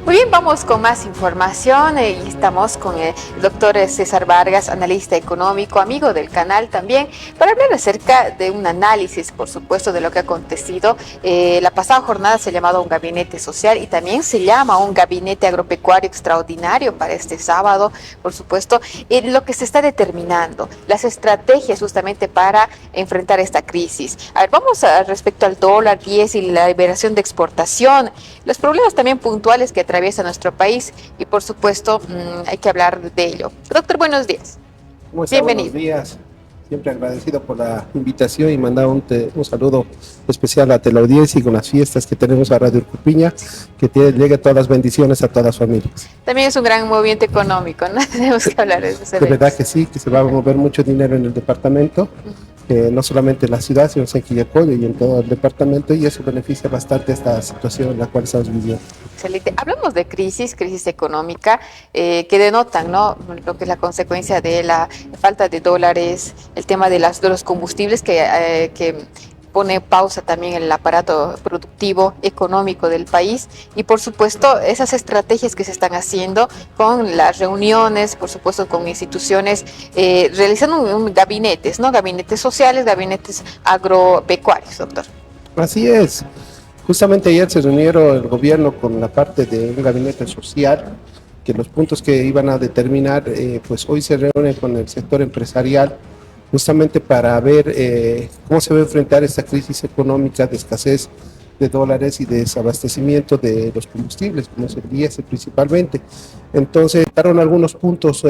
Muy bien, vamos con más información y estamos con el doctor César Vargas, analista económico, amigo del canal también, para hablar acerca de un análisis, por supuesto, de lo que ha acontecido. La pasada jornada se ha llamado un gabinete social y también se llama un gabinete agropecuario extraordinario para este sábado, por supuesto, lo que se está determinando, las estrategias justamente para enfrentar esta crisis. A ver, vamos respecto al dólar 10 y la liberación de exportación, los problemas también puntuales que atraviesa nuestro país y por supuesto hay que hablar de ello. Doctor, buenos días. ¿Cómo está? Bienvenido. Buenos días. Siempre agradecido por la invitación y mandar un saludo especial a teleaudiencia y con las fiestas que tenemos a Radio Urcupiña, que llegue todas las bendiciones a todas las familias. También es un gran movimiento económico, ¿no? Tenemos que hablar de eso. De verdad que sí, que se va a mover mucho dinero en el departamento, no solamente en la ciudad, sino en Quillacollo y en todo el departamento, y eso beneficia bastante esta situación en la cual estamos viviendo. Excelente. Hablamos de crisis económica, que denotan, ¿no?, lo que es la consecuencia de la falta de dólares, el tema de los combustibles que pone pausa también el aparato productivo económico del país y por supuesto esas estrategias que se están haciendo con las reuniones, por supuesto con instituciones, realizando gabinetes, ¿no?, gabinetes sociales, gabinetes agropecuarios, doctor. Así es. Justamente ayer se reunieron el gobierno con la parte de un gabinete social, que los puntos que iban a determinar, pues hoy se reúnen con el sector empresarial, justamente para ver cómo se va a enfrentar esta crisis económica de escasez de dólares y de desabastecimiento de los combustibles, como es el diésel principalmente. Entonces, daron algunos puntos,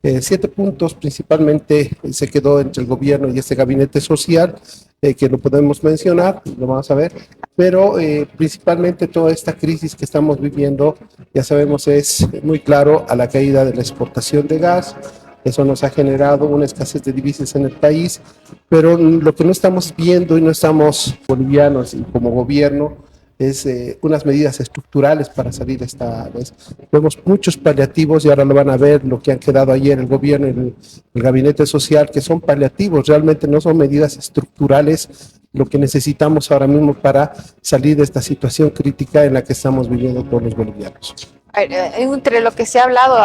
7 puntos principalmente se quedó entre el gobierno y este gabinete social, que lo podemos mencionar, lo vamos a ver, pero principalmente toda esta crisis que estamos viviendo, ya sabemos, es muy claro a la caída de la exportación de gas. Eso nos ha generado una escasez de divisas en el país, pero lo que no estamos viendo y no estamos bolivianos y como gobierno es unas medidas estructurales para salir de esta vez. Vemos muchos paliativos y ahora lo van a ver, lo que han quedado ayer el gobierno y el gabinete social, que son paliativos, realmente no son medidas estructurales, lo que necesitamos ahora mismo para salir de esta situación crítica en la que estamos viviendo todos los bolivianos. Entre lo que se ha hablado,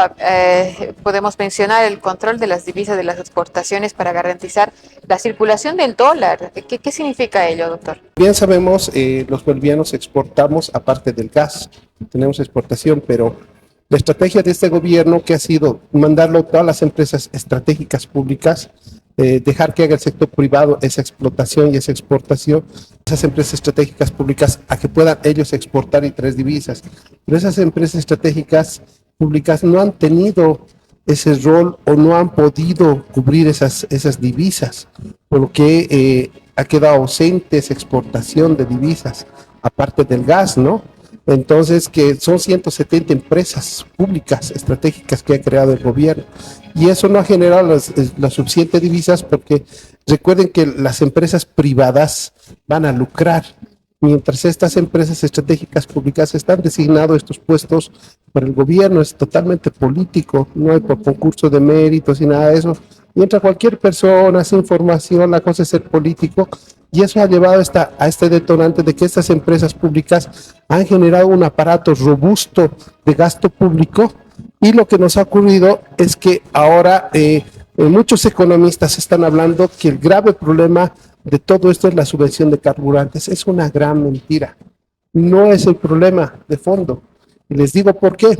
podemos mencionar el control de las divisas de las exportaciones para garantizar la circulación del dólar. ¿Qué significa ello, doctor? Bien sabemos, los bolivianos exportamos, aparte del gas, tenemos exportación, pero la estrategia de este gobierno, que ha sido mandarlo a todas las empresas estratégicas públicas, dejar que haga el sector privado esa explotación y esa exportación, esas empresas estratégicas públicas, a que puedan ellos exportar y traer divisas. Pero esas empresas estratégicas públicas no han tenido ese rol o no han podido cubrir esas divisas, por lo que ha quedado ausente esa exportación de divisas, aparte del gas, ¿no? Entonces, que son 170 empresas públicas estratégicas que ha creado el gobierno, y eso no ha generado las suficientes divisas, porque recuerden que las empresas privadas van a lucrar, mientras estas empresas estratégicas públicas están designados estos puestos por el gobierno, es totalmente político, no hay por concurso de méritos y nada de eso. Mientras cualquier persona sin formación, la cosa es ser político, y eso ha llevado a este detonante de que estas empresas públicas han generado un aparato robusto de gasto público, y lo que nos ha ocurrido es que ahora muchos economistas están hablando que el grave problema de todo esto es la subvención de carburantes. Es una gran mentira, no es el problema de fondo, y les digo por qué.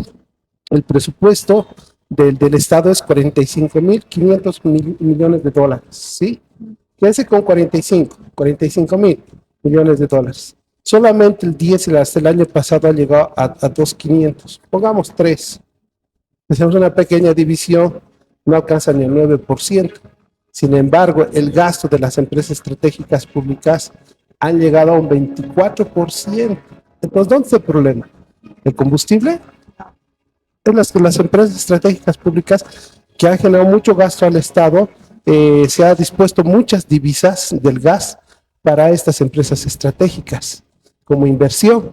El presupuesto del Estado es 45.500 millones de dólares, ¿sí? Quédense con 45.000 millones de dólares. Solamente el diésel hasta el año pasado ha llegado a 2.500, pongamos 3. Hacemos una pequeña división, no alcanza ni el 9%. Sin embargo, el gasto de las empresas estratégicas públicas han llegado a un 24%. Entonces, ¿dónde está el problema? ¿El combustible? Es las empresas estratégicas públicas que han generado mucho gasto al Estado. Se ha dispuesto muchas divisas del gas para estas empresas estratégicas como inversión.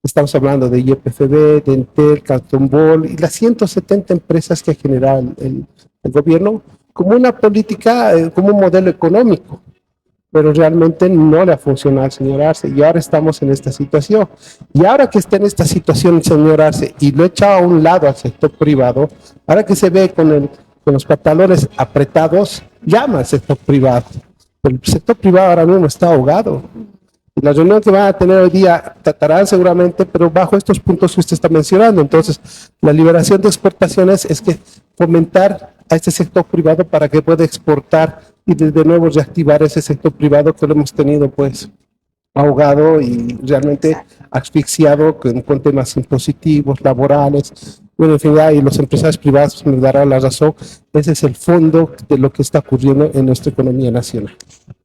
Estamos hablando de YPFB, de Entel, Canton Ball y las 170 empresas que ha generado el gobierno como una política, como un modelo económico. pero realmente no le ha funcionado al señor Arce y ahora estamos en esta situación. Y ahora que está en esta situación el señor Arce y lo he echado a un lado al sector privado, ahora que se ve con los pantalones apretados, llama al sector privado. Pero el sector privado ahora mismo está ahogado. Y la reunión que van a tener hoy día tratarán seguramente, pero bajo estos puntos que usted está mencionando. Entonces, la liberación de exportaciones es que fomentar a este sector privado para que pueda exportar y de nuevo reactivar ese sector privado que lo hemos tenido pues ahogado y realmente asfixiado con temas impositivos, laborales, bueno, en fin, y los empresarios privados me darán la razón. Ese es el fondo de lo que está ocurriendo en nuestra economía nacional.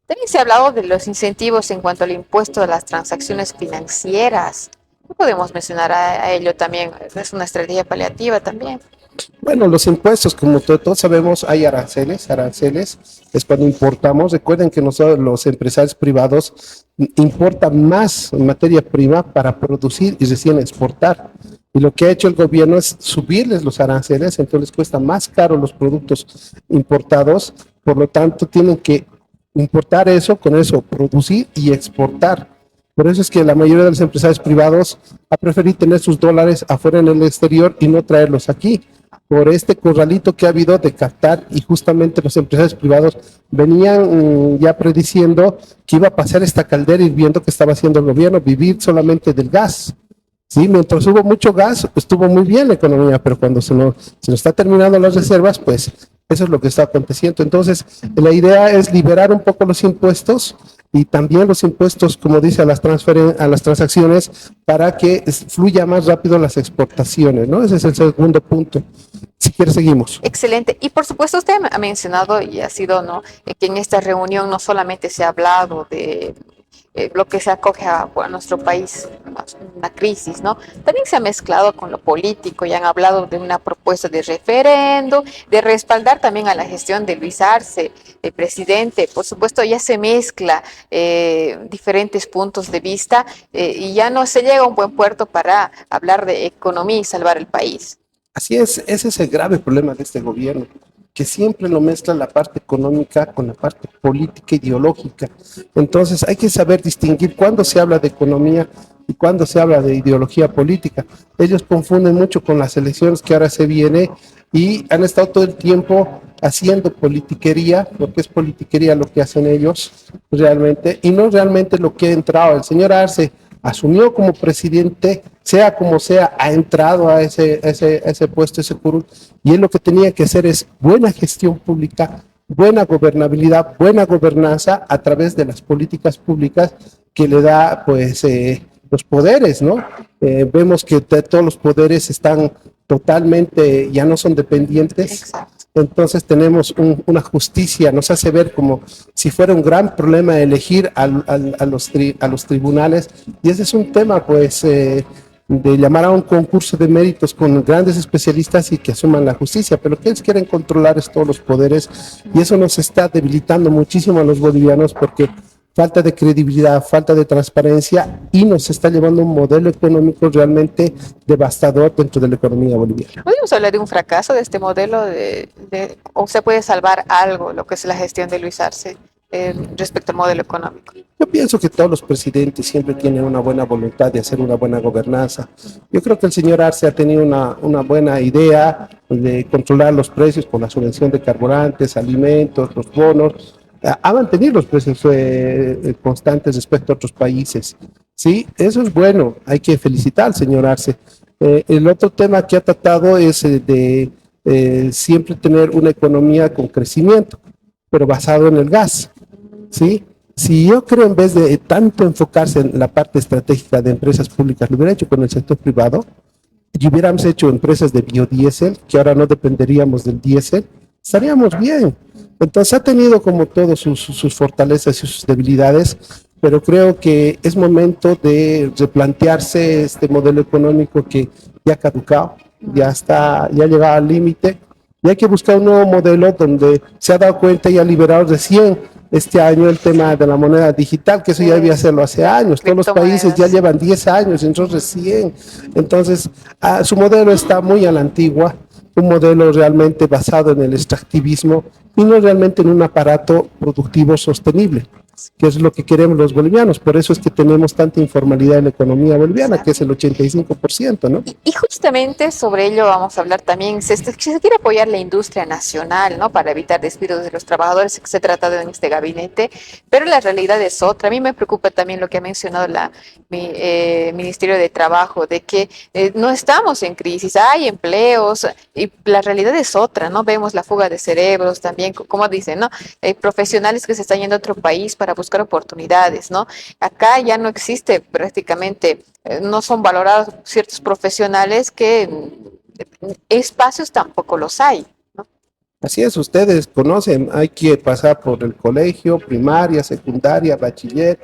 También se ha hablado de los incentivos en cuanto al impuesto de las transacciones financieras. ¿Qué podemos mencionar a ello también? Es una estrategia paliativa también. Bueno, los impuestos, como todos sabemos, hay aranceles es cuando importamos. Recuerden que nosotros, los empresarios privados, importan más materia prima para producir y recién exportar. Y lo que ha hecho el gobierno es subirles los aranceles, entonces cuesta más caro los productos importados, por lo tanto tienen que importar eso, con eso producir y exportar. Por eso es que la mayoría de los empresarios privados ha preferido tener sus dólares afuera en el exterior y no traerlos aquí. Por este corralito que ha habido de captar y justamente los empresarios privados venían ya prediciendo que iba a pasar esta caldera hirviendo que estaba haciendo el gobierno, vivir solamente del gas. Sí, mientras hubo mucho gas, estuvo muy bien la economía, pero cuando se nos está terminando las reservas, pues eso es lo que está aconteciendo. Entonces, la idea es liberar un poco los impuestos y también los impuestos, como dice, a las transacciones para que fluya más rápido las exportaciones, ¿no? Ese es el segundo punto. Si quieres, seguimos. Excelente. Y por supuesto usted ha mencionado y ha sido, ¿no?, que en esta reunión no solamente se ha hablado de lo que se acoge a nuestro país, una crisis, ¿no? También se ha mezclado con lo político y han hablado de una propuesta de referendo, de respaldar también a la gestión de Luis Arce, el presidente. Por supuesto, ya se mezcla diferentes puntos de vista y ya no se llega a un buen puerto para hablar de economía y salvar el país. Así es, ese es el grave problema de este gobierno, que siempre lo mezcla la parte económica con la parte política e ideológica. Entonces hay que saber distinguir cuándo se habla de economía y cuándo se habla de ideología política. Ellos confunden mucho con las elecciones que ahora se viene y han estado todo el tiempo haciendo politiquería, lo que es politiquería lo que hacen ellos realmente, y no realmente lo que ha entrado. El señor Arce asumió como presidente, sea como sea, ha entrado a ese puesto, ese curul, y él lo que tenía que hacer es buena gestión pública, buena gobernabilidad, buena gobernanza a través de las políticas públicas que le da pues los poderes, ¿no? Vemos que todos los poderes están totalmente, ya no son dependientes. Exacto. Entonces tenemos una justicia, nos hace ver como si fuera un gran problema elegir a los tribunales, y ese es un tema pues de llamar a un concurso de méritos con grandes especialistas y que asuman la justicia, pero lo que ellos quieren controlar es todos los poderes y eso nos está debilitando muchísimo a los bolivianos porque falta de credibilidad, falta de transparencia y nos está llevando a un modelo económico realmente devastador dentro de la economía boliviana. ¿Podemos hablar de un fracaso de este modelo o se puede salvar algo, lo que es la gestión de Luis Arce respecto al modelo económico? Yo pienso que todos los presidentes siempre tienen una buena voluntad de hacer una buena gobernanza. Yo creo que el señor Arce ha tenido una buena idea de controlar los precios con la subvención de carburantes, alimentos, los bonos. Ha mantenido los precios constantes respecto a otros países. Sí, eso es bueno, hay que felicitar al señor Arce. El otro tema que ha tratado es de siempre tener una economía con crecimiento, pero basado en el gas. ¿Sí? Si yo creo en vez de tanto enfocarse en la parte estratégica de empresas públicas, lo hubiera hecho con el sector privado y hubiéramos hecho empresas de biodiesel, que ahora no dependeríamos del diésel, estaríamos bien. Entonces ha tenido como todos sus fortalezas y sus debilidades, pero creo que es momento de replantearse este modelo económico que ya ha caducado, ya ha llegado al límite, y hay que buscar un nuevo modelo donde se ha dado cuenta y ha liberado recién este año el tema de la moneda digital, que eso ya debía hacerlo hace años. Todos los países ya llevan 10 años, entonces recién. Entonces, su modelo está muy a la antigua, un modelo realmente basado en el extractivismo y no realmente en un aparato productivo sostenible. que es lo que queremos los bolivianos. Por eso es que tenemos tanta informalidad en la economía boliviana, que es el 85%, ¿no? Y justamente sobre ello vamos a hablar también. Se quiere apoyar la industria nacional, ¿no? Para evitar despidos de los trabajadores, que se trata de en este gabinete, pero la realidad es otra. A mí me preocupa también lo que ha mencionado Ministerio de Trabajo, de que no estamos en crisis, hay empleos y la realidad es otra, ¿no? Vemos la fuga de cerebros también, como dicen, ¿no? Profesionales que se están yendo a otro país para buscar oportunidades, ¿no? Acá ya no existe prácticamente, no son valorados ciertos profesionales que espacios tampoco los hay, ¿no? Así es, ustedes conocen, hay que pasar por el colegio, primaria, secundaria, bachiller,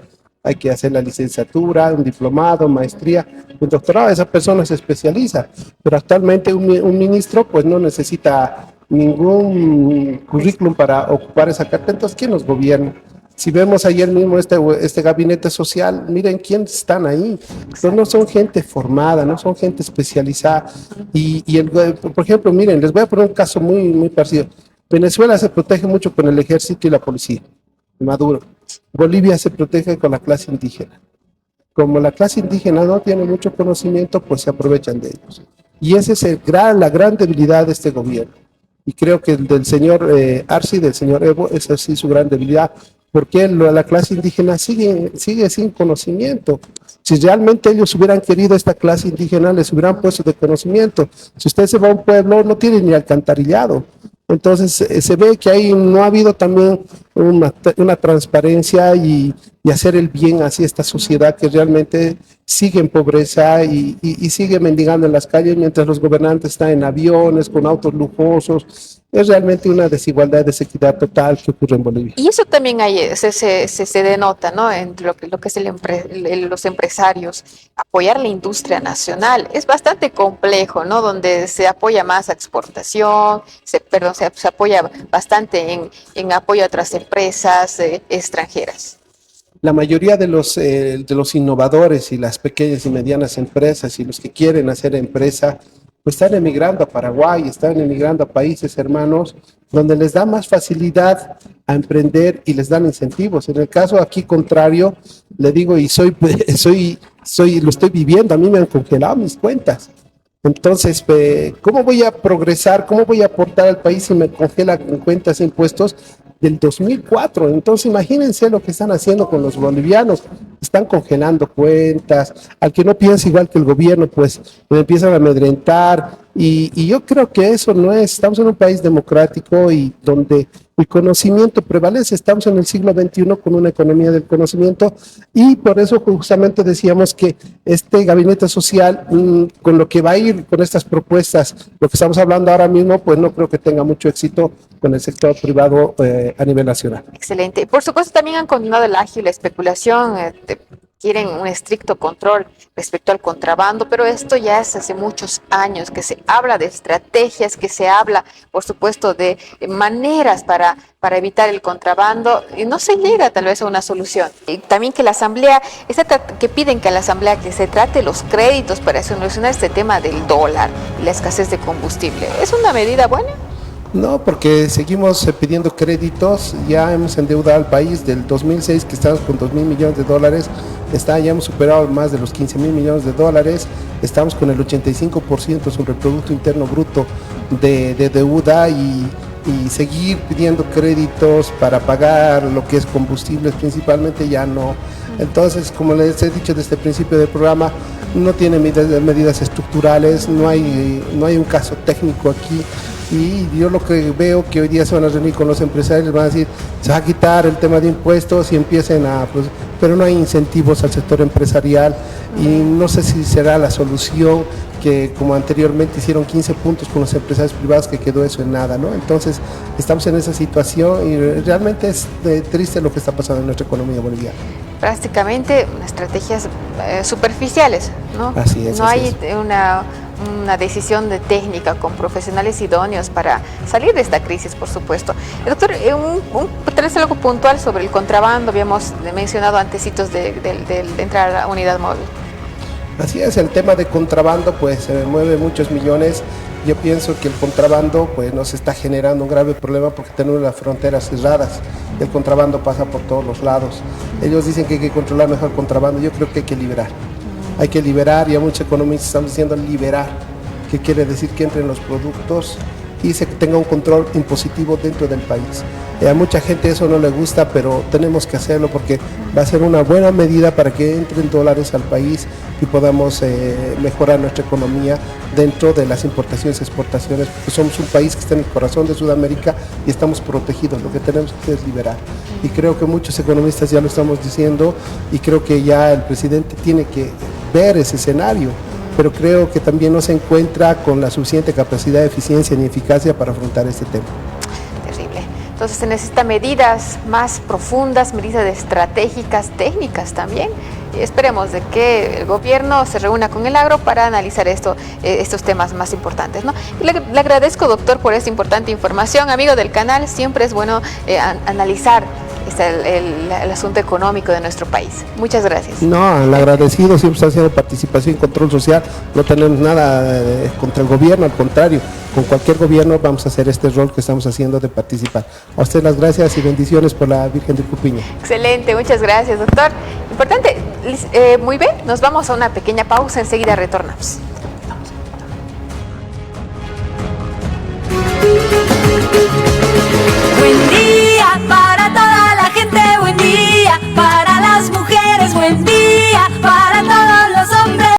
hay que hacer la licenciatura, un diplomado, maestría, un doctorado, esa persona se especializa, pero actualmente un ministro pues no necesita ningún currículum para ocupar esa carta. Entonces, ¿quién nos gobierna? Si vemos ayer mismo este gabinete social, miren quién están ahí. Entonces, no son gente formada, no son gente especializada. Por ejemplo, miren, les voy a poner un caso muy parecido. Venezuela se protege mucho con el ejército y la policía, Maduro. Bolivia se protege con la clase indígena. Como la clase indígena no tiene mucho conocimiento, pues se aprovechan de ellos. Y esa es la gran debilidad de este gobierno. Y creo que el del señor Arce y del señor Evo, esa sí es su gran debilidad, porque la clase indígena sigue sin conocimiento. Si realmente ellos hubieran querido esta clase indígena, les hubieran puesto de conocimiento. Si usted se va a un pueblo, no tiene ni alcantarillado. Entonces se ve que ahí no ha habido también una transparencia y hacer el bien hacia esta sociedad que realmente sigue en pobreza y sigue mendigando en las calles mientras los gobernantes están en aviones, con autos lujosos. Es realmente una desigualdad, desequidad total que ocurre en Bolivia. Y eso también se denota, ¿no? En lo que es los empresarios. Apoyar la industria nacional es bastante complejo, ¿no? Donde se apoya más a exportación, se apoya bastante en apoyo a otras empresas extranjeras. La mayoría de los innovadores y las pequeñas y medianas empresas y los que quieren hacer empresa, pues están emigrando a Paraguay, están emigrando a países hermanos donde les da más facilidad a emprender y les dan incentivos. En el caso aquí contrario, le digo, y lo estoy viviendo, a mí me han congelado mis cuentas. Entonces, ¿cómo voy a progresar? ¿Cómo voy a aportar al país si me congelan cuentas e impuestos del 2004? Entonces, imagínense lo que están haciendo con los bolivianos. Están congelando cuentas. Al que no piensa igual que el gobierno, pues lo empiezan a amedrentar. Y yo creo que eso no es. Estamos en un país democrático y donde el conocimiento prevalece. Estamos en el siglo XXI con una economía del conocimiento y por eso justamente decíamos que este gabinete social, con lo que va a ir con estas propuestas, lo que estamos hablando ahora mismo, pues no creo que tenga mucho éxito con el sector privado a nivel nacional. Excelente. Por supuesto, también han condenado el ágil, la especulación, quieren un estricto control respecto al contrabando, pero esto ya es hace muchos años que se habla de estrategias, que se habla, por supuesto, de maneras para evitar el contrabando y no se llega tal vez a una solución. Y también que la Asamblea, que piden que a la Asamblea que se trate los créditos para solucionar este tema del dólar y la escasez de combustible. ¿Es una medida buena? No, porque seguimos pidiendo créditos, ya hemos endeudado al país del 2006 que estábamos con 2.000 millones de dólares, ya hemos superado más de los 15.000 millones de dólares, estamos con el 85% sobre el Producto Interno Bruto de deuda y seguir pidiendo créditos para pagar lo que es combustibles principalmente ya no. Entonces, como les he dicho desde el principio del programa, no tiene medidas estructurales, no hay un caso técnico aquí. Y yo lo que veo que hoy día se van a reunir con los empresarios, les van a decir, se va a quitar el tema de impuestos y empiecen pero no hay incentivos al sector empresarial y no sé si será la solución que como anteriormente hicieron 15 puntos con los empresarios privados que quedó eso en nada, ¿no? Entonces estamos en esa situación y realmente es triste lo que está pasando en nuestra economía boliviana. Prácticamente estrategias superficiales, ¿no? Así es. No hay una decisión de técnica con profesionales idóneos para salir de esta crisis, por supuesto. Doctor, tal vez algo puntual sobre el contrabando, habíamos mencionado antecitos de entrar a la unidad móvil. Así es, el tema de contrabando pues mueve muchos millones. Yo pienso que el contrabando pues nos está generando un grave problema porque tenemos las fronteras cerradas. el contrabando pasa por todos los lados. Ellos dicen que hay que controlar mejor el contrabando, yo creo que hay que liberar. Hay que liberar, y a muchos economistas están diciendo liberar, que quiere decir que entren los productos y se tenga un control impositivo dentro del país. A mucha gente eso no le gusta, pero tenemos que hacerlo porque va a ser una buena medida para que entren dólares al país y podamos mejorar nuestra economía dentro de las importaciones y exportaciones, porque somos un país que está en el corazón de Sudamérica y estamos protegidos. Lo que tenemos que hacer es liberar. Y creo que muchos economistas ya lo estamos diciendo, y creo que ya el presidente tiene que ver ese escenario, pero creo que también no se encuentra con la suficiente capacidad, eficiencia ni eficacia para afrontar este tema. Terrible. Entonces se necesitan medidas más profundas, medidas estratégicas, técnicas también. Y esperemos de que el gobierno se reúna con el agro para analizar estos temas más importantes, ¿no? Le agradezco, doctor, por esta importante información. Amigo del canal, siempre es bueno analizar el asunto económico de nuestro país. Muchas gracias. No, el agradecido, siempre está haciendo participación y control social. No tenemos nada contra el gobierno, al contrario, con cualquier gobierno vamos a hacer este rol que estamos haciendo de participar. A usted las gracias y bendiciones por la Virgen de Cupiña. Excelente, muchas gracias, doctor. Importante, muy bien, nos vamos a una pequeña pausa, enseguida retornamos.